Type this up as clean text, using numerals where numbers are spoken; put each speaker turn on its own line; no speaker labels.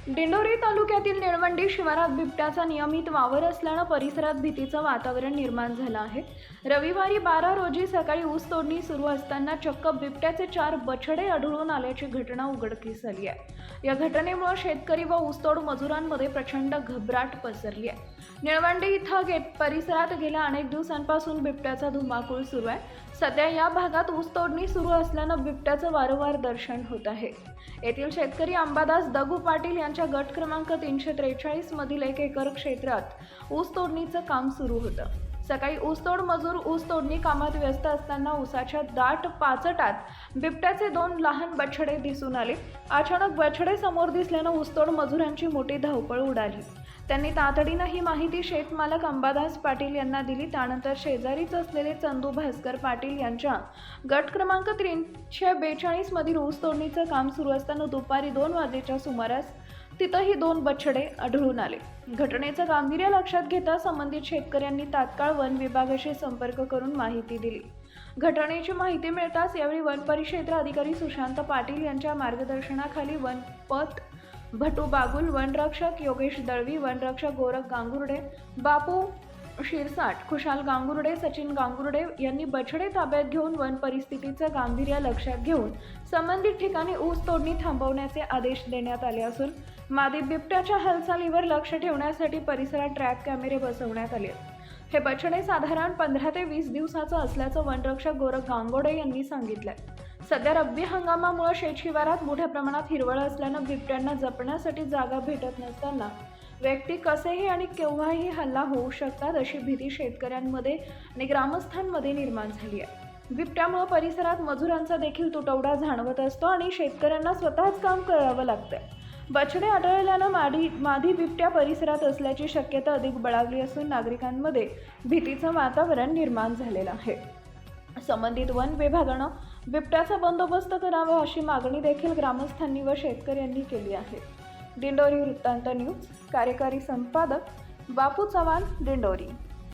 दिंडोरी तालुक्यातील निळवंडी शिवारात बिबट्याचा नियमित वावर असल्यानं परिसरात भीतीचं वातावरण निर्माण झालं आहे। रविवारी 12 रोजी सकाळी ऊस तोडणी सुरू असताना चक्क बिबट्याचे 4 बछडे आढळून आल्याची घटना उघडकीस आली आहे। या घटनेमुळे शेतकरी व ऊसतोड मजुरांमध्ये प्रचंड घबराट पसरली आहे। निळवंडी इथं परिसरात गेल्या अनेक दिवसांपासून बिबट्याचा धुमाकूळ सुरू आहे। सध्या या भागात ऊस तोडणी सुरू असल्यानं बिबट्याचं वारंवार दर्शन होत आहे। येथील शेतकरी अंबादास दगू पाटील यांच्या गट क्रमांक 343 मधील 1 एकर क्षेत्रात ऊस तोडणीचं काम सुरू होतं। सकाळी ऊसतोड मजूर ऊस तोडणी कामात व्यस्त असताना ऊसाच्या दाट पाचटात बिबट्याचे 2 लहान बछडे दिसून आले। अचानक बछडे समोर दिसल्यानं ऊसतोड मजुरांची मोठी धावपळ उडाली। त्यांनी तातडीनं ही माहिती शेतमालक अंबादास पाटील यांना दिली। त्यानंतर शेजारीच असलेले चंदू भास्कर पाटील यांच्या गट क्रमांक 342 मधील ऊस तोडणीचं काम सुरू असताना दुपारी 2 वाजेच्या सुमारास तिथंही 2 बछडे आढळून आले। घटनेचं गांभीर्य लक्षात घेता संबंधित शेतकऱ्यांनी तात्काळ वन विभागाशी संपर्क करून माहिती दिली। घटनेची माहिती मिळताच यावेळी वन परिक्षेत्र अधिकारी सुशांत पाटील यांच्या मार्गदर्शनाखाली वनपत भटू बागुल, वनरक्षक योगेश दळवी, वनरक्षक गोरख गांगुर्डे, बापू शिरसाट, खुशाल गांगुर्डे, सचिन गांगुर्डे यांनी बछडे ताब्यात घेऊन वन परिस्थितीचं गांभीर्य लक्षात घेऊन संबंधित ठिकाणी ऊस तोडणी थांबवण्याचे आदेश देण्यात आले असून मादी बिबट्याच्या हालचालीवर लक्ष ठेवण्यासाठी परिसरात ट्रॅप कॅमेरे बसवण्यात आले। हे बछडे साधारण 15 ते 20 दिवसाचं असल्याचं वनरक्षक गोरख गांगुर्डे यांनी सांगितलंय। सध्या रब्बी हंगामामुळे शेतशिवारात मोठ्या प्रमाणात हिरवळ असल्यानं बिबट्यांना जपण्यासाठी जागा भेटत नसताना व्यक्ती कसेही आणि केव्हाही हल्ला होऊ शकतात अशी भीती शेतकऱ्यांमध्ये आणि ग्रामस्थांमध्ये निर्माण झाली आहे। बिबट्यामुळे परिसरात मजुरांचा देखील तुटवडा जाणवत असतो आणि शेतकऱ्यांना स्वतःच काम करावं लागतंय। बछडे आढळल्यानं मादी बिबट्या परिसरात असल्याची शक्यता अधिक बळावली असून नागरिकांमध्ये भीतीचं वातावरण निर्माण झालेलं आहे। संबंधित वन विभागानं बिबट्याचा बंदोबस्त करावा अशी मागणी देखील ग्रामस्थांनी व शेतकऱ्यांनी केली आहे। दिंडोरी वृत्तांत न्यूज कार्यकारी संपादक बापू चव्हाण, दिंडोरी।